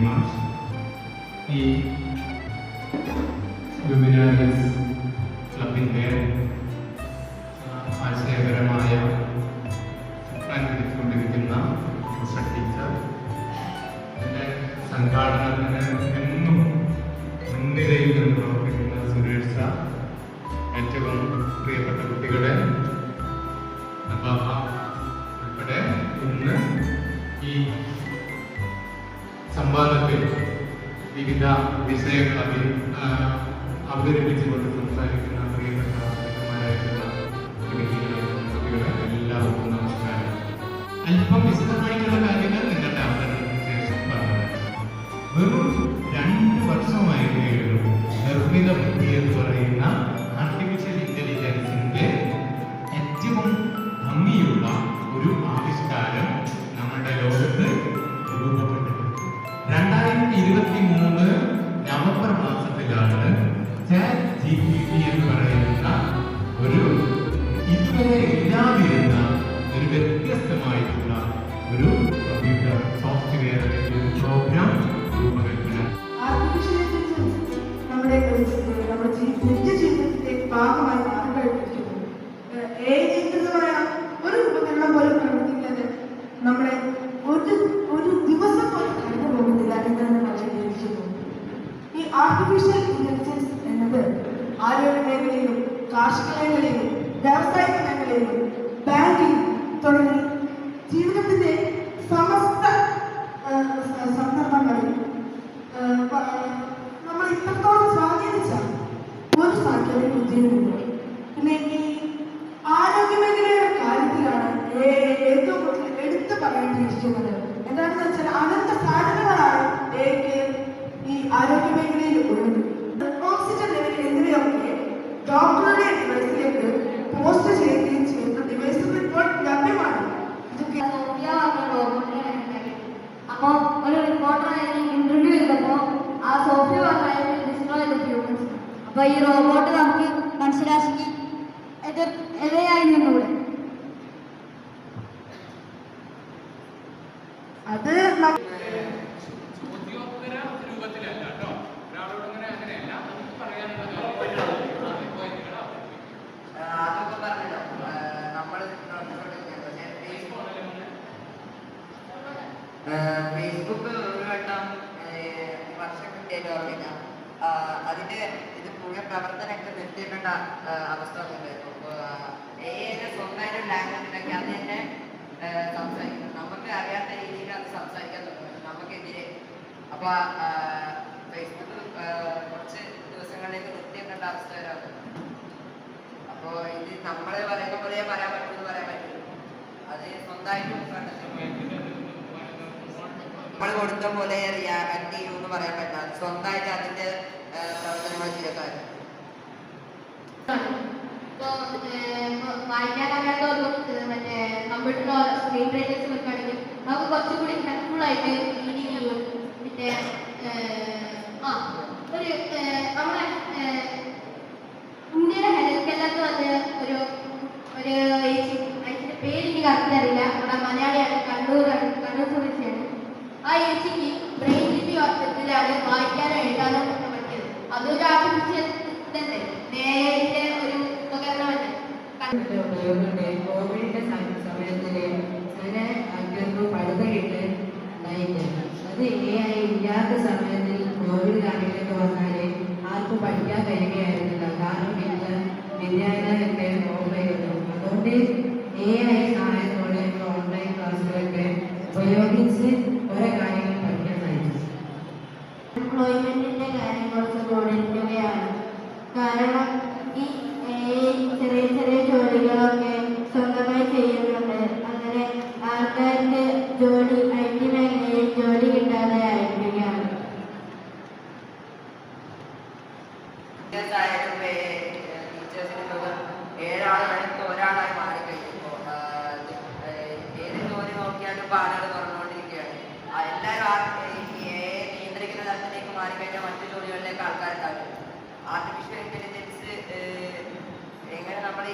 Much. ഈ ലുമിനാരിസ് ക്ലബിൻ്റെ ആശയപരമായ ചിത്രം പിടിച്ചുകൊണ്ടിരിക്കുന്ന ടീച്ചർ, എൻ്റെ സംഘാടനത്തിന് എന്നും മുൻനിരയിൽ നിന്ന് പ്രവർത്തിക്കുന്ന സുരേഷ് സാർ, ഏറ്റവും പ്രിയപ്പെട്ട കുട്ടികളെ ഉൾപ്പെടെ ഇന്ന് ഈ സംവാദത്തിൽ വിവിധ വിഷയങ്ങൾ അവതരിപ്പിച്ചുകൊണ്ട് സംസാരിക്കുന്ന പ്രിയപ്പെട്ട അധ്യക്ഷന്മാരായിട്ടുള്ള കുട്ടികളെ എല്ലാവർക്കും നമസ്കാരം. അല്പം വിശദമായിട്ടുള്ള കാര്യങ്ങൾ നിങ്ങളുടെ അവതരണത്തിന് ശേഷം പറഞ്ഞത്. വെറും 2 വർഷമായിട്ടേ ഉള്ളൂ നിർമ്മിത ബുദ്ധി എന്ന് പറയുന്ന ആർട്ടിഫിഷ്യൽ ഇന്റലിജൻസിന്റെ ഏറ്റവും ഭംഗിയുള്ള ഒരു ആവിഷ്കാരം നമ്മുടെ ലോകത്ത് രൂപപ്പെട്ടത്. 2023 നവംബർ മാസത്തിലാണ് ChatGPT എന്ന് പറയുന്ന ഒരു ഇതുവരെ ഇല്ലാതിരുന്ന ഒരു വ്യത്യസ്തമായിട്ടുള്ള ഒരു കമ്പ്യൂട്ടർ സോഫ്റ്റ്വെയർ പ്രോഗ്രാം രൂപകൽപ്പന. നമ്മുടെ നിത്യജീവിതത്തിന്റെ ഭാഗമായി മാറിക്കഴിഞ്ഞിരിക്കുന്നു. ഒരു ഉപകരണം പോലും പ്രവർത്തിക്കാതെ നമ്മുടെ ഒരു ദിവസം പോലും കടന്നു പോകുന്നില്ല എന്നാണ് വിചാരിക്കുന്നു. ഈ ആർട്ടിഫിഷ്യൽ ഇന്റലിജൻസ് എന്നത് ആരോഗ്യ മേഖലയിലും കാർഷിക മേഖലയിലും വ്യാവസായിക മേഖലയിലും ബാങ്കിങ് തുടങ്ങി ജീവിതത്തിന്റെ സമസ്ത സന്ദർഭങ്ങളിൽ നമ്മൾ ഇത്രത്തോളം സ്വാധീനിച്ച ഒരു സാങ്കേതിക വിദ്യയുണ്ട്. പിന്നെ ഈ ആരോഗ്യ മേഖലയുടെ കാര്യത്തിലാണ് ഏറ്റവും കൂടുതൽ എടുത്തു പറയേണ്ടിയിരിക്കുന്നത്. എന്താണെന്ന് വെച്ചാൽ അനന്ത സാധനങ്ങളാണ് ഈ ആരോഗ്യ മേഖലയിൽ ഉള്ളത്. ഓക്സിജൻ ലെവൽ എന്നിവയൊക്കെ ഡോക്ടറുടെ ഡിവൈസിലേക്ക് പോസ്റ്റ് ചെയ്യുകയും ചെയ്യുന്ന ഡിവൈസുകൾ ഇപ്പോൾ ലഭ്യമാണ്. അപ്പൊ ഒരു റിപ്പോർട്ടർ ഇന്റർവ്യൂ ചെയ്തപ്പോ ആ സോഫ്റ്റ്വെയർ അപ്പൊ ഈ റോബോട്ട് നമുക്ക് മനുഷ്യരാശിക്ക് എതിരായി നിന്നൂടെ? അത് ഫേസ്ബുക്ക് ഒരു വട്ടം വർഷം കിട്ടിയാലും ഓർമ്മില്ല, അതിന്റെ ഇത് മുഴുവൻ പ്രവർത്തനമൊക്കെ നിർത്തിയിട്ടേണ്ട അവസ്ഥ ഉണ്ടായിരുന്നു. സ്വന്തമായിട്ട് ലാംഗ്വേജിലൊക്കെ അത് തന്നെ സംസാരിക്കുന്നു. നമുക്ക് അറിയാത്ത രീതിയിൽ അത് സംസാരിക്കാൻ തുടങ്ങും നമുക്കെതിരെ. അപ്പൊ ഫേസ്ബുക്ക് കുറച്ച് ദിവസങ്ങളിലേക്ക് നിർത്തിയിട്ടേണ്ട അവസ്ഥ വരാറ്. അപ്പോ ഇത് നമ്മള് പറയുന്ന പോലെ പറയാൻ പറ്റുമെന്ന് പറയാൻ പറ്റില്ല. അത് സ്വന്തമായിട്ട് നമ്മൾ കൊടുത്ത പോലെ റിയാക്ട് ചെയ്യുമെന്ന് പറയാൻ പറ്റില്ല. സ്വന്തമായിട്ട് അതിന്റെ പ്രവർത്തനങ്ങൾ ചെയ്യാൻ വായിക്കാനറിയാത്തവർക്കും മറ്റേ കമ്പ്യൂട്ടറിലോ സ്ക്രീൻ റൈറ്റേഴ്സ് വെക്കുകയാണെങ്കിൽ നമുക്ക് കുറച്ചുകൂടി ഹെൽപ്ഫുൾ ആയിട്ട് റീഡിങ് ചെയ്യും. പിന്നെ ഒരു നമ്മുടെ ഇന്ത്യയുടെ ഹെൽത്ത് കെയറിൽ വന്ന് ഒരു അതിന്റെ പേര് എനിക്ക് കറക്റ്റ് അറിയില്ല. നമ്മുടെ മലയാളിയാണ്, കണ്ണൂർ സ്വദേശിയാണ്. ആ ചേച്ചിക്ക് ബ്രെയിൻ ലിപി ഇതിലാണ് വായിക്കാനോ എഴുതാനോ ഒക്കെ പറ്റിയത്. അതൊരു ആർട്ടിഫിഷ്യൽ തന്നെ നേരിന്റെ ഒരു ഉപകരണമല്ലേ. കോവിഡിന്റെ സമയത്തില് അങ്ങനെ ആൾക്കാർക്ക് പഠിത്തമിട്ട് ഉണ്ടായില്ല. അത് ഇല്ലാത്ത സമയത്തിൽ കോവിഡ് കാലങ്ങളിലൊക്കെ വന്നാല് ആർക്കും പഠിക്കാൻ കഴിയുകയായിരുന്നില്ല. കാരണം വിദ്യാലയമൊക്കെ ഓഫായിരുന്നു. അതുകൊണ്ട് AI സഹായത്തോടെ ഓൺലൈൻ ക്ലാസ്സുകളൊക്കെ ഉപയോഗിച്ച് കുറെ കാര്യങ്ങൾ പഠിക്കാൻ സാധിച്ചു. എംപ്ലോയ്മെന്റിന്റെ കാര്യങ്ങളൊക്കെ തുടരുകയാണ്. കാരണം ഈ ചെറിയ ചെറിയ ജോലികളൊക്കെ സ്വന്തമായി ചെയ്യുന്നുണ്ട്. അങ്ങനെ ആൾക്കാർക്ക് ജോലി IT മേഖലയിൽ ജോലി കിട്ടാതെ ആയിരിക്കുകയാണ്. ഒരാളായി മാറിക്കഴിഞ്ഞപ്പോ ഏത് ജോലി നോക്കിയാലും പാടുകൾ തുറന്നുകൊണ്ടിരിക്കുകയാണ്. എല്ലാവരും നിയന്ത്രിക്കുന്ന തലത്തിലേക്ക് മാറിക്കഴിഞ്ഞാൽ മറ്റു ജോലികളിലേക്ക് ആൾക്കാരുണ്ടാകും. ആർട്ടിഫിഷ്യൽ ഇന്റലിജൻസ് എങ്ങനെ നമ്മൾ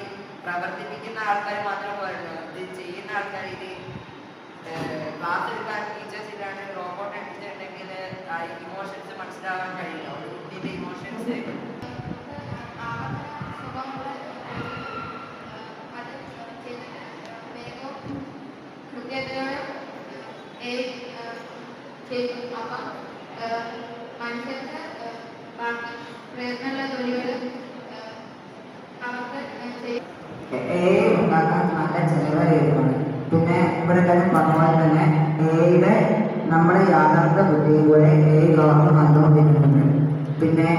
പ്രവർത്തിപ്പിക്കുന്ന ആൾക്കാർ മാത്രം പോരല്ലോ, ഇത് ചെയ്യുന്ന ആൾക്കാർ ഇത് ക്ലാസ് എടുക്കാൻ ടീച്ചേഴ്സ് ഇല്ലാണ്ട് റോബോട്ട് എടുത്തിട്ടുണ്ടെങ്കിൽ ഇമോഷൻസ് മനസ്സിലാകാൻ കഴിയില്ല. ഒരു കുട്ടിയുടെ ഇമോഷൻസ് മനുഷ്യർക്ക് പ്രയത്നമുള്ള ജോലികൾ അവർക്ക് ചെയ്യും. ഉണ്ടാക്കാൻ നല്ല ചെലവേറിയതാണ്. പിന്നെ ഇവിടെ തന്നെ പറഞ്ഞ പോലെ തന്നെ എയുടെ നമ്മുടെ യാഥാർത്ഥ്യ ബുദ്ധിയിലൂടെ ഗവർണർ കണ്ടുകൊണ്ടിരിക്കുന്നുണ്ട്. പിന്നെ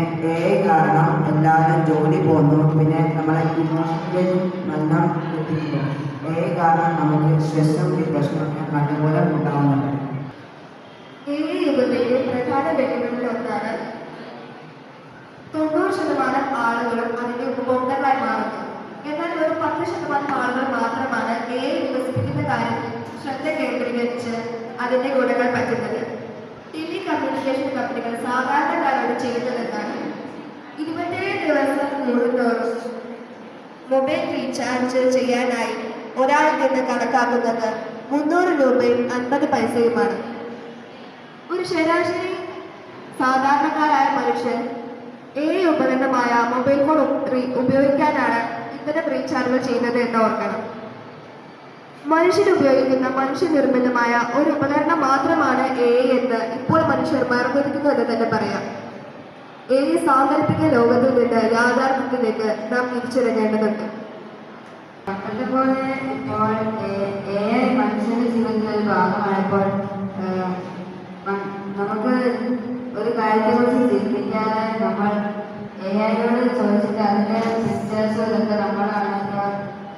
കാരണം എല്ലാവരും ജോലി പോകുന്നു. പിന്നെ നമ്മളെ ഇമോഷണലി നല്ല ബുദ്ധിമുട്ടുണ്ട്. കാരണം നമുക്ക് സ്ട്രെസ്സും ഡിപ്രഷനും നല്ലപോലെ ഉണ്ടാകുന്നുണ്ട്. യുഗത്തിലെ പ്രധാന വെല്ലുവിളികളൊന്നാണ് 90% ആളുകളും അതിന്റെ ഉപഭോക്താക്കളായി മാറുന്നു. എന്നാൽ ഒരു 10% ആളുകൾ മാത്രമാണ് വികസിപ്പിക്കുന്ന കാര്യത്തിൽ ശ്രദ്ധ കേന്ദ്രീകരിച്ച് അതിന്റെ ഗുണങ്ങൾ പറ്റുന്നത്. ടെലി കമ്മ്യൂണിക്കേഷൻ കമ്പനികൾ സാധാരണക്കാരോട് ചെയ്യുന്നതെന്നാണ് 27 ദിവസം കൂടുന്തോറും മൊബൈൽ റീചാർജ് ചെയ്യാനായി ഒരാളിൽ നിന്ന് കണക്കാക്കുന്നത് 300 രൂപയും 50 പൈസയുമാണ്. ഒരു ശരാശരി സാധാരണക്കാരായ മനുഷ്യൻ ഉപകരണമായ മൊബൈൽ ഫോൺ ഉപയോഗിക്കാനാണ് ഇത്തരം റീചാർജുകൾ ചെയ്യുന്നത് എന്ന് ഓർക്കണം. മനുഷ്യർ ഉപയോഗിക്കുന്ന മനുഷ്യനിർമ്മിതമായ ഒരു ഉപകരണം മാത്രമാണ് എന്ന് ഇപ്പോൾ മനുഷ്യർ മറന്നിരിക്കുന്നു എന്ന് തന്നെ പറയാം. സാങ്കല്പിക ലോകത്തിൽ നിന്ന് യാഥാർത്ഥ്യത്തിലേക്ക് നാം തിരിച്ചറിഞ്ഞേണ്ടതുണ്ട്. അതുപോലെ ഇപ്പോൾ മനുഷ്യന്റെ ജീവിതത്തിലെ ഒരു ഭാഗമായപ്പോൾ നമുക്ക് ഒരു കാര്യത്തെക്കുറിച്ച് ചിന്തിക്കാതെ നമ്മൾ യോട് ചോദിച്ചിട്ട് അതിൻ്റെ പിക്ചേഴ്സും ഇതൊക്കെ നമ്മളാണ്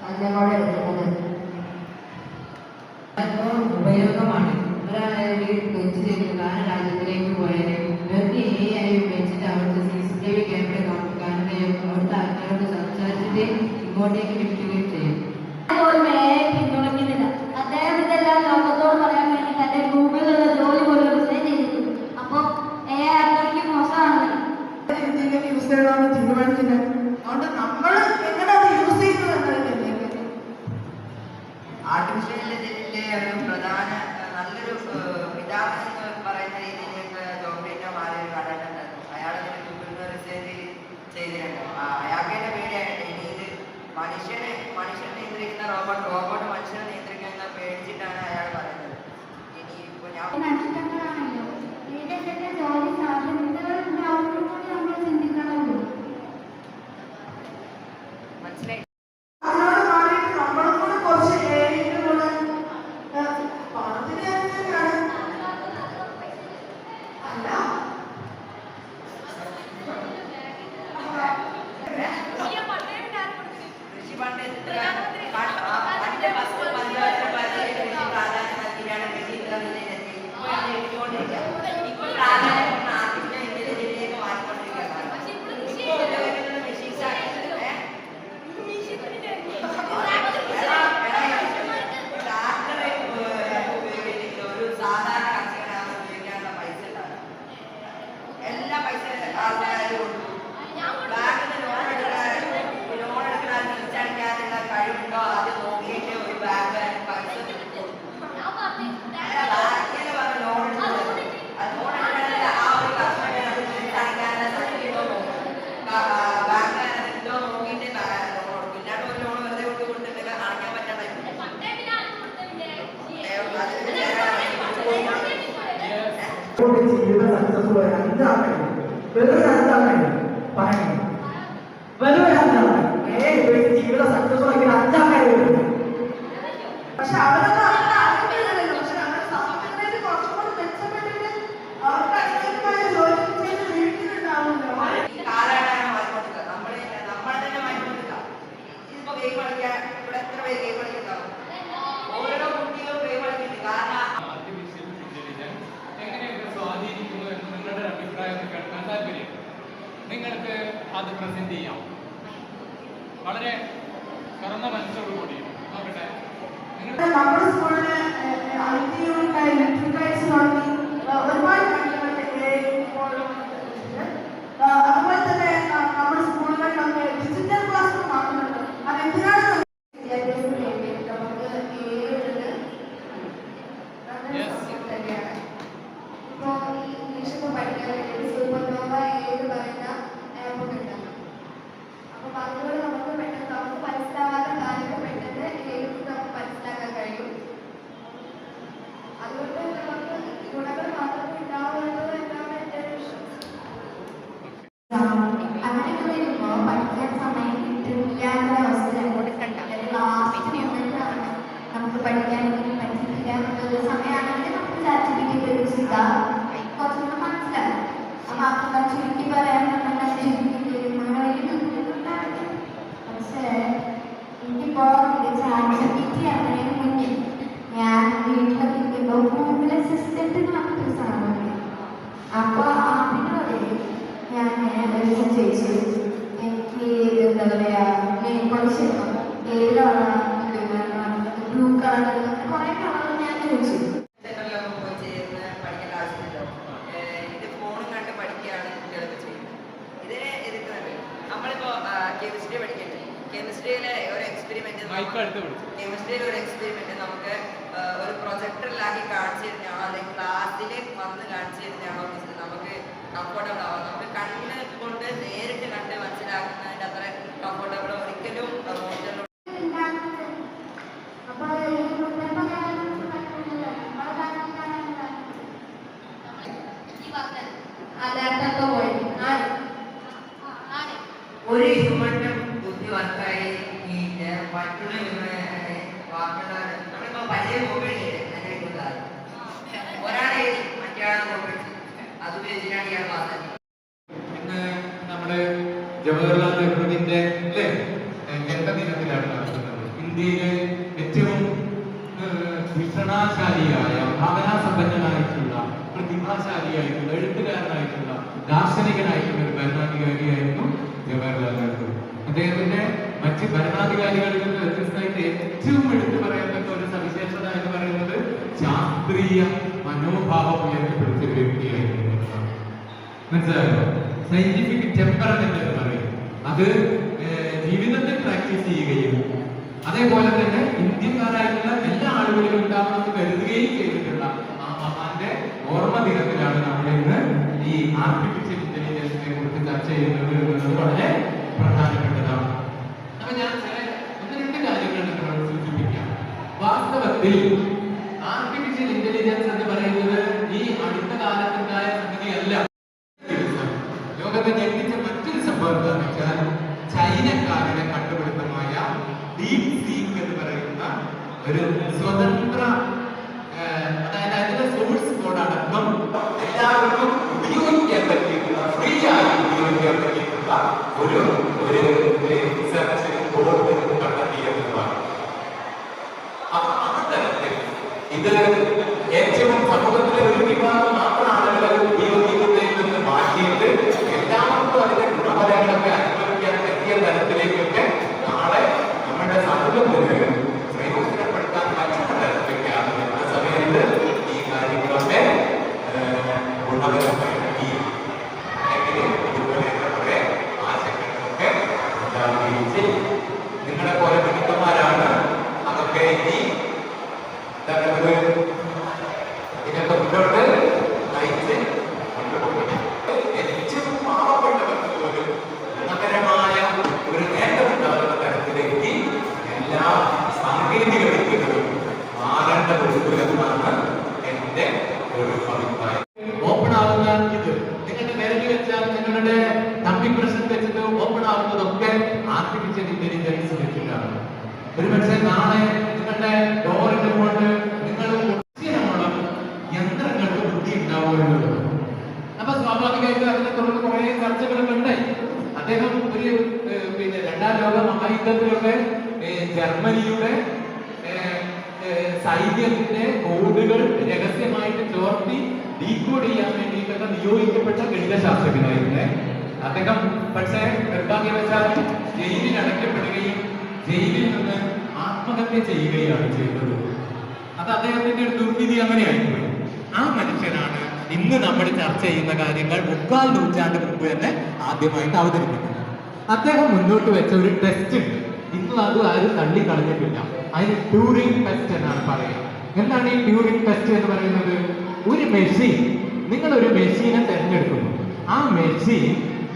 അതിൻ്റെ കൂടെ എടുക്കുന്നത്. അപ്പോൾ ഉപയോഗമാണ്. ഒരാളെ വെച്ച് ചെയ്തിട്ട് ആ രാജ്യത്തിലേക്ക് പോയാലും ഇവർക്ക് ഉപയോഗിച്ചിട്ട് അവിടുത്തെ CCTV ക്യാമറ കാണുകയും അവിടുത്തെ ആൾക്കാരോട് സംസാരിച്ചിട്ട് ഇങ്ങോട്ടേക്ക് വിളിക്കുകയും ചെയ്യും. പിന്തുണയ്ക്കുന്നില്ല. അദ്ദേഹം ഇതെല്ലാം ലോകത്തോട് പറയാൻ വേണ്ടി തന്റെ ഗൂഗിളിലുള്ള ജോലി പോലും റിസൈൻ ചെയ്തിട്ടുണ്ട്. അപ്പൊ അത്രയ്ക്ക് മോശമാണ് യൂസ് ചെയ്യണമെന്ന് തീരുമാനിക്കുന്നത്. അതുകൊണ്ട് നമ്മൾ എങ്ങനെ അത് യൂസ് ചെയ്യുന്നത് ആർട്ടിഫിഷ്യൽ ഇന്റലിജൻസിന്റെ ഒരു പ്രധാന നല്ലൊരു പിതാവ് എന്ന് പറയുന്ന രീതിയിലേക്ക് ജോബിനെ മാറി ഒരു കണ്ടിട്ടുണ്ടായിരുന്നു. അയാൾ ഗൂഗിളിൽ നിന്ന് റിസൈൻ ചെയ്തിട്ടുണ്ട്. അയാൾക്ക് തന്നെ പേടിയായിട്ട് ഇനി ഇത് മനുഷ്യനെ നിയന്ത്രിക്കുന്ന റോബോട്ട് മനുഷ്യനെ നിയന്ത്രിക്കുന്ന പേടിച്ചിട്ടാണ് അയാൾ പറയുന്നത്. ഇനി ഇപ്പൊ ഞാൻ നഷ്ടങ്ങളാണല്ലോ ഇതൊക്കെ ജോലി സാധ്യതകൾ ഉണ്ടാവുമ്പോൾ നമ്മൾ ചിന്തിക്കണമല്ലോ. മനസ്സിലായി. അതിനോട് മാറിയിട്ട് നമ്മളും കൂടെ കുറച്ച് കൂടെ പണത്തിന് അല്ല കൃഷി പണ്ട് പണ്ട് ബസ് കൃഷി പ്രാധാന്യം നൽകിയാണ് കൃഷി ഇത്ര നിലയിലെത്തി. ഇപ്പോഴാണ് എത്തിക്കൊണ്ടിരിക്കുക. ഇപ്പോൾ പ്രാധാന്യം ആർട്ടിഫിഷ്യൽ ഇന്റലിജൻസിലേക്ക് മാറിക്കൊണ്ടിരിക്കുകയാണ്. ഇപ്പോൾ ഉപയോഗിക്കുന്നത് മെഷീൻസ് ആണ്. ഒരു സാധാരണ കർഷകനാണ് ഉപയോഗിക്കാനുള്ള പൈസ ഉണ്ടാകും. എല്ലാ പൈസ ആൾക്കാരും കൊടുക്കും. ബാങ്കിന് ലോൺ എടുക്കാൻ തിരിച്ചടയ്ക്കാനുള്ള കഴിവുണ്ടോ അത് നോക്കിയിട്ട് ഒരു ബാങ്ക് പൈസ കൊടുക്കും. ബാങ്കിന് പറഞ്ഞ ലോൺ എടുക്കുന്നത് ലോൺ എടുക്കാനുള്ള ആ ഒരു കർഷകൻ അത് തിരിച്ചടയ്ക്കാനുള്ള സബ്സിഡിയോ നോക്കും. ബാങ്ക് അതിലോ നോക്കിയിട്ട് ലോൺ കൊടുക്കും. ഇല്ലാണ്ട് ഒരു ലോൺ വെറുതെ കൊടുത്തിട്ടുണ്ടെങ്കിൽ അടയ്ക്കാൻ പറ്റാത്ത ജീവിതം സക്സസ്ഫുൾ ആയ 5 ആൾക്കാരുണ്ട്. വെറും 5 ആൾക്കാരുണ്ട് പറയുന്നത്. വെറും 5 ആൾക്കാർ ജീവിതം സക്സസ്ഫുൾ ആക്കിയ 5 ആൾക്കാരുണ്ട്. പക്ഷെ അവരൊന്നും അങ്ങനെ അറിയുന്നില്ലല്ലോ. പക്ഷെ നമ്മുടെ സമൂഹത്തിൽ കുറച്ചുകൂടി മെച്ചപ്പെട്ടിട്ട് അവർക്ക് അനുസരിച്ചമായ ജോലി ചെയ്ത് വീട്ടിലുണ്ടാവുമല്ലോ. ഈ കാലഘട്ടമാണ് മാറിക്കൊണ്ടിരിക്കുക. നമ്മളെ തന്നെ മാറ്റിക്കൊണ്ടിരിക്കുക. ഇതിപ്പോ ഗെയിം കളിക്കാൻ ഇവിടെ എത്ര പേര് ഗെയിം കളിക്കുന്നുണ്ടാവും? ഓരോ കുട്ടികളും ഗെയിം കളിക്കുന്നുണ്ട്. കാരണം ആർട്ടിഫിഷ്യൽ ഇന്റലിജൻസ് എങ്ങനെയൊക്കെ സ്വാധീനിക്കുന്നു എന്ന് നിങ്ങളുടെ അഭിപ്രായം കേൾക്കാൻ താല്പര്യം. നിങ്ങൾക്ക് അത് പ്രസന്റ് ചെയ്യാം. വളരെ തുറന്ന മനസ്സോടുകൂടി നോക്കട്ടെ. നമ്മുടെ സ്കൂളില് IT യൂണിറ്റ് ഇലക്ട്രിക്കൽസ് തുടങ്ങി ഒരുപാട് അതുപോലെ തന്നെ നമ്മുടെ സ്കൂളുകളിലൊക്കെ ഡിജിറ്റൽ ക്ലാസ് നടക്കുന്നുണ്ട്. അതെന്തിനാണ് വിദ്യാഭ്യാസം വേണ്ടിയിട്ട് നമുക്ക് ചുരുക്കി പറയാൻ പക്ഷേ എനിക്കിപ്പോ ChatGPT അങ്ങനെ മുന്നിൽ ഞാൻ വീട്ടിലിരിക്കുമ്പോൾ ഗൂഗിൾ അസിസ്റ്റന്റ് എന്നൊരു സാധനമുണ്ട്. അപ്പൊ അതിനോട് ഞാൻ ചോദിച്ചു എനിക്ക് എന്താ പറയാ കുറച്ച് ഏതാണ് ബ്ലൂ കളർ കുറെ കളർ ഞാൻ ചോദിച്ചു. സെന്ററിലൊക്കെ പോയി ചേർന്ന് പഠിക്കേണ്ട ആവശ്യമില്ലല്ലോ. ഇത് ഫോണും കണ്ട് പഠിക്കുകയാണ് കുട്ടികളൊക്കെ ചെയ്യുന്നത്. ഇതിനെ എതിർക്കുന്നുണ്ട്. നമ്മളിപ്പോ കെമിസ്ട്രി പഠിക്കണ്ടേ, കെമിസ്ട്രിയിലെ ഒരു എക്സ്പെരിമെന്റ് നമുക്ക് ഒരു പ്രൊജക്ടറിലാക്കി കാണിച്ചു തരുന്നതാണോ അല്ലെങ്കിൽ ക്ലാസ്സിൽ വന്ന് കാണിച്ചു തരുന്നതാണോ നമുക്ക് കംഫർട്ടബിൾ ആവാം. നമുക്ക് കണ്ണ് കൊണ്ട് നേരിട്ട് കണ്ട് മനസ്സിലാക്കുന്നതിന്റെ അത്ര കംഫർട്ടബിൾ ഒരിക്കലും ഒരു ഹ്യൂമനും ബുദ്ധിവർക്കായി ഈ മറ്റുള്ള നമ്മളിപ്പോ പഴയ മൊബൈൽ ഒരാളെ മറ്റൊരാളെ മൊബൈൽ അത് ഉപയോഗിച്ചിട്ടാണ് ഇയാൾ പറഞ്ഞത്. ഇന്ന് നമ്മുടെ ജവഹർലാൽ നെഹ്റുവിന്റെ ജന്മദിനത്തിലാണ് നടത്തുന്നത്. ഇന്ത്യയിലെ ഏറ്റവും ഭീഷണാശാലിയായ ഭാവനാസമ്പന്നനായിട്ടുള്ള പ്രതിഭാശാലിയായിട്ടുള്ള എഴുത്തുകാരനായിട്ടുള്ള ദാർശനികനായിട്ടുള്ള ഒരു ഭരണാധികാരിയായിരുന്നു ജവഹർലാൽ നെഹ്റു. അദ്ദേഹത്തിന്റെ മറ്റ് ഭരണാധികാരികളിൽ നിന്ന് വ്യത്യസ്തമായിട്ട് ഏറ്റവും എടുത്തു പറയത്തക്ക ഒരു സവിശേഷത എന്ന് പറയുന്നത് ശാസ്ത്രീയ മനോഭാവം ഉയർത്തിപ്പിടിച്ചൊരു വ്യക്തിയായിരുന്നു. മനസ്സിലായോ? സയന്റിഫിക് ടെമ്പറമെന്റ് എന്ന് പറയും. അത് ജീവിതത്തിൽ പ്രാക്ടീസ് ചെയ്യുകയും അതേപോലെ തന്നെ ഇന്ത്യക്കാരായിട്ടുള്ള എല്ലാ ആളുകളിലും ഉണ്ടാവണമെന്ന് കരുതുകയും ചെയ്തിട്ടുള്ള ആ മഹാന്റെ ഓർമ്മ ദിനത്തിലാണ് നമ്മൾ ഇന്ന് ഈ ആർട്ടിഫിഷ്യൽ ഇന്റലിജൻസിനെ കുറിച്ച് ചർച്ച ചെയ്യുന്നത് എന്നുള്ളത് വളരെ പ്രധാനപ്പെട്ടതാണ്. അപ്പൊ ഞാൻ ഒന്ന് രണ്ട് കാര്യങ്ങൾ നിങ്ങളോട് സൂചിപ്പിക്കാം. വാസ്തവത്തിൽ ആർട്ടിഫിഷ്യൽ ഇന്റലിജൻസ് എന്ന് പറയുന്നത് ഈ അടുത്ത കാലത്തുണ്ടായ സംഗതിയല്ല. ലോകത്തെ ഞെട്ടിച്ച മറ്റൊരു സംഭവം എന്താണെന്ന് വെച്ചാൽ ചൈനക്കാരുടെ കണ്ടുപിടുത്തമായ ഡീപ് സീക്ക് എന്ന് പറയുന്ന ഒരു സ്വതന്ത്ര, അതായത് അതിന്റെ സോഴ്സ് കോഡ് അടക്കം എല്ലാവർക്കും ഉപയോഗിക്കാൻ പറ്റിയിട്ടുള്ള ഫ്രീ ആയി ഉപയോഗിക്കാൻ പറ്റിയിട്ടുള്ള ഒരു റിസർച്ച് കോഡ് കണ്ടെത്തിയെന്നതാണ്. അത്തരത്തിൽ ഇത് ഏറ്റവും സമൂഹത്തിലെ ഒരു വിഭാഗം മാത്രം ആളുകൾ ഉപയോഗിക്കുന്നതിൽ നിന്ന് മാറ്റിയിട്ട് എല്ലാവർക്കും അതിന്റെ ഗുണഫലങ്ങളൊക്കെ അനുഭവിക്കാൻ പറ്റിയ തരത്തിലേക്കൊക്കെ നാളെ നമ്മുടെ സമൂഹത്തിന് പ്രയോജനപ്പെടുത്താൻ പറ്റുന്ന തരത്തിലേക്കാണ് ആ സമയത്ത് ഈ കാര്യങ്ങളൊക്കെ ഗുണപരമായി അല്ലെങ്കിൽ ഇതുപോലെ കുറെ ആശങ്കകളൊക്കെ ഉണ്ടാവുകയും ചെയ്യും. നിങ്ങളെ പോലെ മിടുക്കന്മാരാണ് അതൊക്കെ ഇനി ഇതിനൊക്കെ മുന്നോട്ട് നയിച്ച് ഏറ്റവും പാവപ്പെട്ടവർക്ക് പോലും ഗുണകരമായ ഒരു നേട്ടമുണ്ടാകുന്ന തരത്തിലേക്ക് എല്ലാ സാങ്കേതിക വിദ്യകളും മാറേണ്ടതുണ്ട് എന്നാണ് എന്റെ ഒരു അഭിപ്രായം. ഓപ്പൺ ആവുന്ന ഇത് നിങ്ങളുടെ വിരലിൽ വെച്ചാൽ നിങ്ങളുടെ തമ്പി പ്രശ്നം വെച്ചിട്ട് ഓപ്പൺ ആവുന്നതൊക്കെ ആർട്ടിഫിഷ്യൽ ഇന്റലിജൻസ് വെച്ചിട്ടാണ്. ഒരു പക്ഷേ നാളെ നിങ്ങളുടെ ഡോറിന്റെ കൊണ്ട് നിങ്ങൾ യന്ത്രങ്ങൾക്ക് ബുദ്ധി ഉണ്ടാവുന്നത്. അപ്പൊ സ്വാഭാവികമായിട്ടും അതിനെ തുടർന്ന് കുറെ ചർച്ചകളൊക്കെ ഉണ്ടായി. അദ്ദേഹം ഒരു രണ്ടാം ലോക മഹായുദ്ധത്തിലൊക്കെ ജർമ്മനിയുടെ സൈന്യത്തിന്റെ കോഡുകൾ രഹസ്യമായിട്ട് ചോർത്തി ഡീകോഡ് ചെയ്യാൻ വേണ്ടിയിട്ടൊക്കെ നിയോഗിക്കപ്പെട്ട ഗണിതശാസ്ത്രജ്ഞനായിരുന്നു അദ്ദേഹം. പക്ഷേ നിർഭാഗ്യവശാൽ ജയിലിൽ അടയ്ക്കപ്പെടുകയും ജയിലിൽ നിന്ന് ആത്മഹത്യ ചെയ്യുകയാണ് ചെയ്തത്. അത് അദ്ദേഹത്തിന്റെ ഒരു ദുർവിധി അങ്ങനെയായിപ്പോയി. ആ മനുഷ്യനാണ് ഇന്ന് നമ്മൾ ചർച്ച ചെയ്യുന്ന കാര്യങ്ങൾ 3/4 നൂറ്റാണ്ട് മുമ്പ് തന്നെ ആദ്യമായിട്ട് അവതരിപ്പിക്കുന്നത്. അദ്ദേഹം മുന്നോട്ട് വെച്ച ഒരു ടെസ്റ്റ് ഉണ്ട്. ഇന്നും അത് ആരും തള്ളിക്കളഞ്ഞിട്ടില്ല. അതിന് ട്യൂറിംഗ് ടെസ്റ്റ് എന്നാണ് പറയുക. എന്താണ് ഈ ട്യൂറിംഗ് ടെസ്റ്റ് എന്ന് പറയുന്നത്? ഒരു മെഷീൻ, നിങ്ങളൊരു മെഷീനെ തിരഞ്ഞെടുക്കുന്നു. ആ മെഷീൻ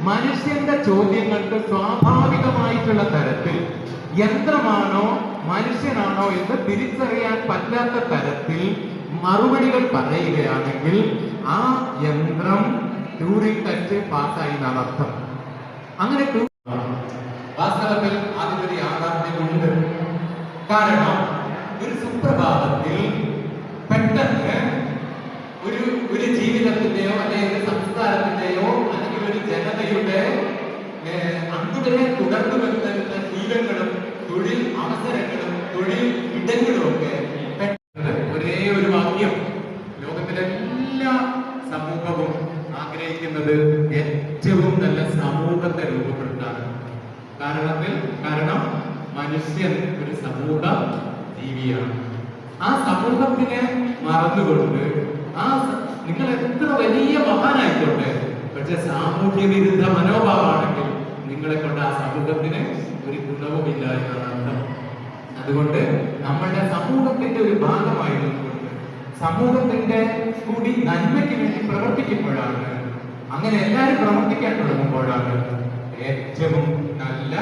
മനുഷ്യന്റെ ചോദ്യങ്ങൾക്ക് സ്വാഭാവികമായിട്ടുള്ള തരത്തിൽ യന്ത്രമാണോ മനുഷ്യനാണോ എന്ന് തിരിച്ചറിയാൻ പറ്റാത്ത തരത്തിൽ മറുപടികൾ പറയുകയാണെങ്കിൽ ആ യന്ത്രം ട്യൂറിംഗ് ടെസ്റ്റ് പാസ്സായി എന്നാണ് അർത്ഥം. അങ്ങനെ വാസ്തവത്തിൽ അതിലൊരു യാഥാർത്ഥ്യമുണ്ട്. കാരണം ഒരു സുപ്രഭാതത്തിൽ പെട്ടെന്ന് ഒരു ജീവിതത്തിന്റെയോ അല്ലെങ്കിൽ സംസ്കാരത്തിന്റെയോ അല്ലെങ്കിൽ ഒരു ജനതയുടെ അതുവരെ തുടർന്നു വരുന്ന ശീലങ്ങളും തൊഴിൽ അവസരങ്ങളും തൊഴിൽ ഇടങ്ങളും ഒക്കെ ഒരേ ഒരു വാക്യം. ലോകത്തിലെ എല്ലാ സമൂഹവും ആഗ്രഹിക്കുന്നത് ഏറ്റവും നല്ല സമൂഹത്തെ രൂപപ്പെടുത്താൻ. കാരണം മനുഷ്യൻ ഒരു സമൂഹ ജീവിയാണ്. ആ സമൂഹത്തിനെ മറന്നുകൊണ്ട് നിങ്ങൾ എത്ര വലിയ മഹാനായിക്കോട്ടെ, പക്ഷെ സാമൂഹ്യ വിരുദ്ധ മനോഭാവമാണെങ്കിൽ നിങ്ങളെ കൊണ്ട് ആ സമൂഹത്തിന് ഒരു ഗുണവുമില്ല എന്നാണ് അർത്ഥം. അതുകൊണ്ട് നമ്മളുടെ സമൂഹത്തിന്റെ ഒരു ഭാഗമായതുകൊണ്ട് സമൂഹത്തിന്റെ കൂടി നന്മയ്ക്ക് വേണ്ടി പ്രവർത്തിക്കുമ്പോഴാണ്, അങ്ങനെ എല്ലാവരും പ്രവർത്തിക്കാൻ തുടങ്ങുമ്പോഴാണ് ഏറ്റവും നല്ല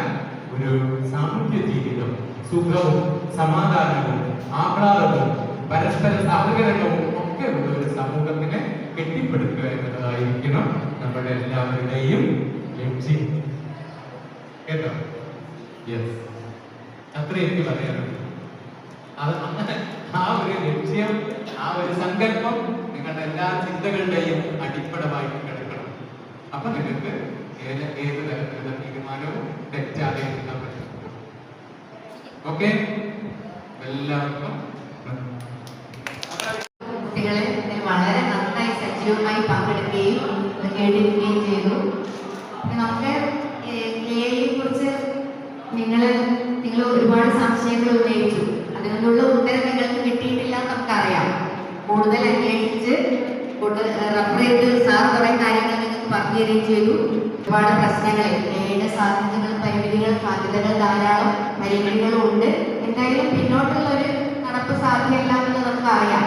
ഒരു സാമൂഹ്യ ജീവിതം, സുഖവും സമാധാനവും ആഹ്ലാദവും പരസ്പര സഹകരണവും ഒക്കെ ഉള്ള ഒരു സമൂഹത്തിനെ കെട്ടിപ്പടുക്കുക എന്നതായിരിക്കണം നമ്മുടെ എല്ലാവരുടെയും ലക്ഷ്യം. കേട്ടോ? യെസ്, അത്ര എനിക്ക് പറയാനുണ്ട്. അത് അങ്ങനെ ആ ഒരു ലക്ഷ്യം, ആ ഒരു സങ്കല്പം നിങ്ങളുടെ എല്ലാ ചിന്തകളുടെയും അടിപ്പടമായിട്ട് കിടക്കണം. അപ്പൊ നിങ്ങൾക്ക് ഏത് തരത്തിലുള്ള തീരുമാനവും തെറ്റാതെ എടുക്കാൻ പറ്റും. ഓക്കെ, എല്ലാവർക്കും കുട്ടികളെ വളരെ നന്നായി സജീവമായി പങ്കെടുക്കുകയും കേട്ടിരിക്കുകയും ചെയ്തു. നമുക്ക് എയെ കുറിച്ച് നിങ്ങൾ ഒരുപാട് സംശയങ്ങൾ ഉന്നയിച്ചു. അതിനുള്ള ഉത്തരം നിങ്ങൾക്ക് കിട്ടിയിട്ടില്ല എന്ന് നമുക്കറിയാം. കൂടുതൽ അന്വേഷിച്ച് റെഫർ ചെയ്ത് സാർ കുറെ കാര്യങ്ങൾ നിങ്ങൾക്ക് പറഞ്ഞു തരികയും ചെയ്തു. ഒരുപാട് പ്രശ്നങ്ങൾ, എയുടെ സാധ്യതകൾ, പരിമിതികൾ, സാധ്യതകൾ ധാരാളം, പരിമിതികളും ഉണ്ട്. എന്തായാലും പിന്നോട്ടുള്ള ഒരു നടപ്പ് സാധ്യമല്ല എന്ന് നമുക്ക് അറിയാം.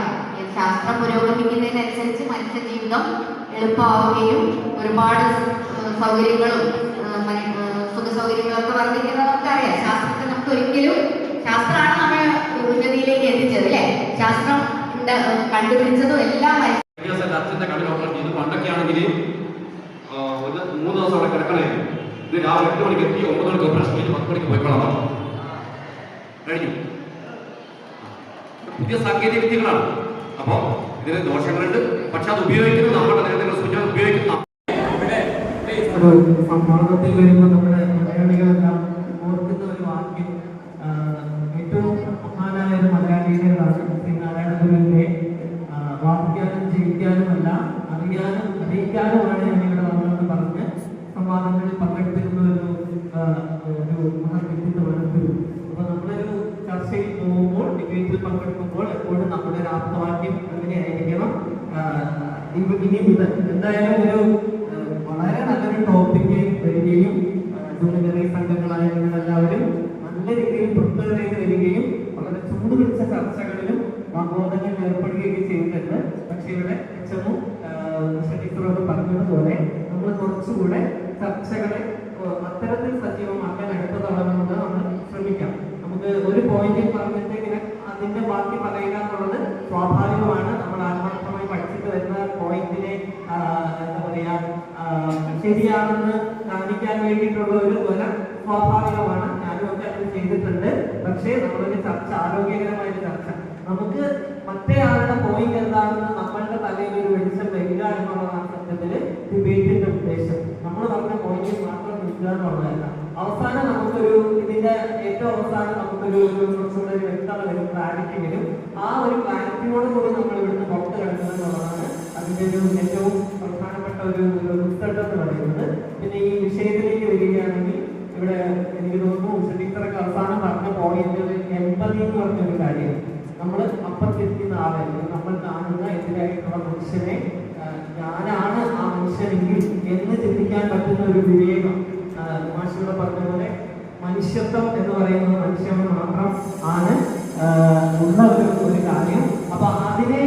ശാസ്ത്രം പുരോഗമിക്കുന്നതിനനുസരിച്ച് മനുഷ്യ ജീവിതം എളുപ്പമാവുകയും ഒരുപാട് സൗകര്യങ്ങളും സുഖസൗകര്യങ്ങളൊക്കെ വർദ്ധിക്കുന്നത് നമുക്കറിയാം. ശാസ്ത്രത്തെ നമുക്ക് ഒരിക്കലും, ശാസ്ത്രമാണ് നമ്മെ ഉന്നതിയിലേക്ക് എത്തിച്ചത് അല്ലേ? ശാസ്ത്രം കണ്ടുപിടിച്ചതും എല്ലാം അച്ഛൻ്റെ കണ്ണ് ഡോക്ടർ ചെയ്തു. പണ്ടൊക്കെ ആണെങ്കിൽ ഒരു 3 ദിവസം അവിടെ കിടക്കണമായിരുന്നു. ഇത് രാവിലെ 8 മണിക്ക് എത്തി, 9 മണിക്ക് ഓപ്പറേഷൻ കഴിഞ്ഞ് 10 മണിക്ക് പോയിക്കൊള്ളാം കഴിഞ്ഞു. പുതിയ സാങ്കേതിക വിദ്യകളാണ്. അപ്പോൾ ഇതിന് ദോഷങ്ങളുണ്ട്. പക്ഷെ അത് ഉപയോഗിക്കുന്നത് നമ്മുടെ നേരത്തെ സൂചന ഉപയോഗിക്കുന്ന ഒരു സംവാദത്തിൽ വരുമ്പോൾ നമ്മുടെ മലയാളികളെല്ലാം ഓർക്കുന്ന ഒരു വാക്യം, ഏറ്റവും മഹാനായ ഒരു മലയാളികളാണ് ശ്രീനാരായണ ഗുരുവിന്റെ വാദിക്കാനും ജയിക്കാനുമല്ല അറിയാനും അറിയിക്കാനുമാണ് ഞാനിവിടെ വന്നതെന്ന് പറഞ്ഞ് സംവാദങ്ങളിൽ പങ്കെടുത്തിരുന്ന ഒരു മഹാൻ വ്യക്തിത്വമാണ് ഗുരു. അപ്പൊ നമ്മളൊരു ചർച്ചയിൽ പോകുമ്പോൾ, ഡിബേറ്റിൽ പങ്കെടുക്കുമ്പോൾ എപ്പോഴും നമ്മുടെ ഒരു ആപ്തവാക്യം അങ്ങനെയായിരിക്കണം. ഇനി മുതൽ എന്തായാലും ഒരു വളരെ നല്ലൊരു ടോപ്പിക്ക് വരികയും ജൂനിയറി സംഘങ്ങളായ നിങ്ങളെല്ലാവരും നല്ല രീതിയിൽ പ്രിപ്പയർ ചെയ്ത് വരികയും വളരെ ചൂട് പിടിച്ച ചർച്ചകളിലും വാഗ്വാദങ്ങളിൽ ഏർപ്പെടുകയൊക്കെ ചെയ്തിട്ടുണ്ട്. പക്ഷെ ഇവിടെ എച്ചമും ടീച്ചറോട് പറഞ്ഞതുപോലെ നമ്മൾ കുറച്ചുകൂടെ ചർച്ചകളെ അത്തരത്തിൽ സജീവമാക്കാൻ അടുത്ത തവണ നമ്മൾ ശ്രമിക്കാം. നമുക്ക് ഒരു പോയിന്റിൽ പറഞ്ഞിട്ട് ഇങ്ങനെ അതിന്റെ ബാക്കി പറയുക എന്നുള്ളത് സ്വാഭാവികമാണ്. നമ്മൾ ആത്മാർത്ഥമായി പഠിച്ചിട്ട് വരുന്ന പോയിന്റിനെ എന്താ പറയാ ശരിയാണെന്ന് കാണിക്കാൻ വേണ്ടിയിട്ടുള്ള ഒരു ത്വര സ്വാഭാവികമാണ്. ഞാനും ഒക്കെ അത് ചെയ്തിട്ടുണ്ട്. പക്ഷേ നമ്മളൊരു ചർച്ച, ആരോഗ്യകരമായൊരു ചർച്ച, നമുക്ക് മറ്റേ ആളുടെ പോയിന്റ് എന്താണെന്ന് നമ്മളുടെ തലയിൽ ഒരു വെളിച്ചം വരിക എന്നുള്ളതാണ് സത്യത്തിൽ ഡിബേറ്റിന്റെ ഉദ്ദേശം. നമ്മൾ പറഞ്ഞ പോയിന്റിൽ മാത്രം നിൽക്കുക എന്നുള്ളതല്ല. അവസാനം നമുക്കൊരു ഇതിന്റെ ഏറ്റവും അവസാനം നമുക്കൊരു കുറച്ചുകൂടെ ഒരു വ്യക്തത വരും, ക്ലാരിറ്റി വരും. ആ ഒരു ക്ലാരിറ്റിയോട് കൂടി നമ്മൾ ഇവിടുന്ന് പുറത്ത് കിടക്കുക എന്നുള്ളതാണ് അതിന്റെ ഒരു ഏറ്റവും പ്രധാനപ്പെട്ട ഒരു റിസൾട്ട് എന്ന് പറയുന്നത്. പിന്നെ ഈ വിഷയത്തിലേക്ക് വരികയാണെങ്കിൽ ഇവിടെ എനിക്ക് തോന്നുന്നു ടീച്ചറൊക്കെ അവസാനം പറഞ്ഞ പോയിന്റ് എമ്പതി എന്ന് പറഞ്ഞൊരു കാര്യം. നമ്മൾ അപ്പത്തിരിക്കുന്ന ആളെ, നമ്മൾ കാണുന്ന എതിരായിട്ടുള്ള മനുഷ്യനെ ഞാനാണ് ആ മനുഷ്യനെങ്കിൽ എന്ന് ചിന്തിക്കാൻ പറ്റുന്ന ഒരു വിവേകം, മാഷിയുടെ പറഞ്ഞ പോലെ മനുഷ്യത്വം എന്ന് പറയുന്നത് മനുഷ്യന് മാത്രം ആണ് ഉള്ള ഒരു കാര്യം. അപ്പൊ അതിനെ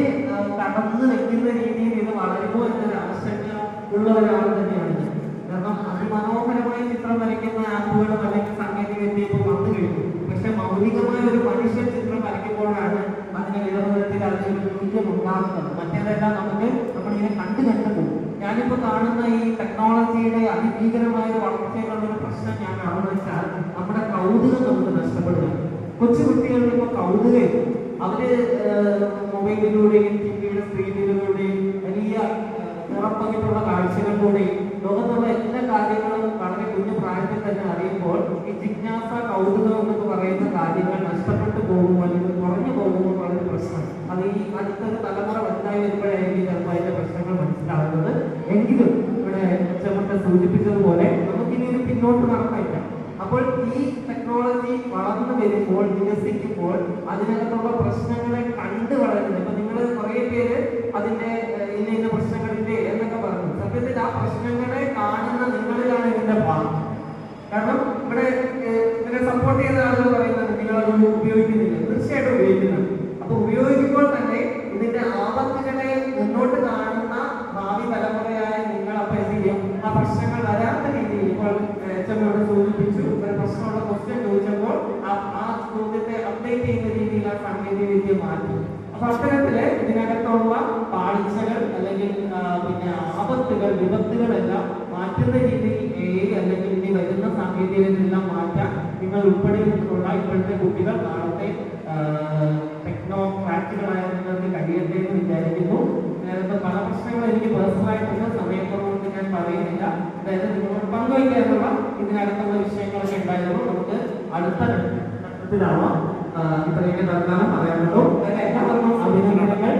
കടന്നു വെക്കുന്ന രീതിയിൽ ഇത് വളരുമോ എന്നൊരു ആശങ്ക ഉള്ള ഒരാൾ തന്നെയാണ്. കാരണം അതിമനോഹരമായ ചിത്രം വരയ്ക്കുന്ന ആപ്പുകളും അല്ലെങ്കിൽ സാങ്കേതിക വിദ്യ ഇപ്പോൾ വന്നു കഴിഞ്ഞു. പക്ഷെ മൗലികമായ ഒരു മനുഷ്യ ചിത്രം വരയ്ക്കുമ്പോഴാണ് അതിന് വിധത്തിൽ അതിനൊരു മൂല്യം ഉണ്ടാകുന്നത്. മറ്റേതെല്ലാം നമ്മളിങ്ങനെ കണ്ടു പോകും. ഞാനിപ്പോൾ കാണുന്ന ഈ ടെക്നോളജിയുടെ അതിഭീകരമായ വളർച്ചയിലുള്ള ഒരു പ്രശ്നം ഞാൻ കാണുന്നത് വെച്ചാൽ നമ്മുടെ കൗതുകം നമുക്ക് നഷ്ടപ്പെടുക. കൊച്ചു കുട്ടികൾക്ക് ഇപ്പോൾ കൗതുകം, അവര് മൊബൈലിലൂടെയും ടിവിയുടെ സ്ക്രീനുകളിലൂടെയും വലിയ ഉറപ്പായിട്ടുള്ള കാഴ്ചകളിലൂടെയും ലോകത്തുള്ള എല്ലാ കാര്യങ്ങളും വളരെ കുഞ്ഞു പ്രായത്തിൽ തന്നെ അറിയുമ്പോൾ ഈ ജിജ്ഞാസ കൗതുകം എന്നൊക്കെ പറയുന്ന കാര്യങ്ങൾ നഷ്ടപ്പെട്ടു പോകുമ്പോൾ അല്ലെങ്കിൽ കുറഞ്ഞു പോകുമ്പോൾ വളരെ പ്രശ്നം. അത് ഈ അടുത്തൊരു തലമുറ വലുതായി വരുമ്പോഴായിരിക്കും ചിലപ്പോൾ അതിന്റെ പ്രശ്നങ്ങൾ മനസ്സിലാവുന്നത്. എങ്കിലും ഇവിടെ ചെമ്മത്തെ സൂചിപ്പിച്ചതുപോലെ നമുക്കിനി ഒരു പിന്നോട്ട് നടക്കില്ല. അപ്പോൾ ഈ ടെക്നോളജി വളർന്നു വരുമ്പോൾ വികസിക്കുമ്പോൾ അതിനകത്തുള്ള പ്രശ്നങ്ങളെ കണ്ടു വളരുന്നത്. ഇപ്പൊ നിങ്ങൾ കുറെ പേര് അതിന്റെ ഇന്ന പ്രശ്നങ്ങളില്ലേ എന്നൊക്കെ പറഞ്ഞു. സത്യത്തിൽ ആ പ്രശ്നങ്ങളെ കാണുന്ന നിങ്ങളിലാണ് ഇതിന്റെ ഭാഗം. കാരണം ഇവിടെ ഇതിനെ സപ്പോർട്ട് ചെയ്യുന്ന ആളുകൾ പറയുന്നത് നിങ്ങളത് ഉപയോഗിക്കുന്നില്ല. തീർച്ചയായിട്ടും ഉപയോഗിക്കുന്നുണ്ട്. അപ്പൊ ഉപയോഗിക്കുമ്പോൾ തന്നെ ഇതിന്റെ ആപത്തുകളെ മുന്നോട്ട് കാണുന്ന ഭാവി തലമുറയായ നിങ്ങൾ അപ്പൊ എന്ത് ചെയ്യും? ആ പ്രശ്നങ്ങൾ വരാത്ത രീതിയിൽ ഇപ്പോൾ ചെമ്മയോട് സൂചിപ്പിച്ചു, ഒരു പ്രശ്നമുള്ള ക്വസ്റ്റ്യൻ ചോദിച്ചപ്പോൾ ആ ചോദ്യത്തെ അപ്ഡേറ്റ് ചെയ്യുന്ന രീതിയിൽ ആ സാങ്കേതിക വിദ്യ മാറ്റി. അപ്പൊ അത്തരത്തില് ഇതിനകത്തുള്ള പാളിച്ചകൾ അല്ലെങ്കിൽ പിന്നെ ആപത്തുകൾ വിപത്തുകളെല്ലാം മാറ്റുന്ന രീതിയിൽ അല്ലെങ്കിൽ ഇനി വരുന്ന സാങ്കേതികതയെല്ലാം മാറ്റാൻ നിങ്ങൾ ഉൾപ്പെടെയുള്ള ഇപ്പോഴത്തെ കുട്ടികൾ നാളത്തെ ടെക്നോക്രാറ്റുകളായ നിങ്ങൾക്ക് കഴിയട്ടെ എന്ന് വിചാരിക്കുന്നു. നേരത്തെ പല പ്രശ്നങ്ങളും എനിക്ക് പേഴ്സണലായിട്ടുള്ള സമയക്കുറവുകൊണ്ട് ഞാൻ പറയുന്നില്ല. അതായത് നിങ്ങളോട് പങ്കുവയ്ക്കാനുള്ള ഇതിനകത്തുള്ള വിഷയങ്ങളൊക്കെ ഉണ്ടായിരുന്നു. നമുക്ക് അടുത്ത ഘട്ടത്തിലാവാം. ഇത്രയൊക്കെ തൽക്കാലം പറയാനുള്ളൂ. എല്ലാവർക്കും അഭിനന്ദനങ്ങൾ.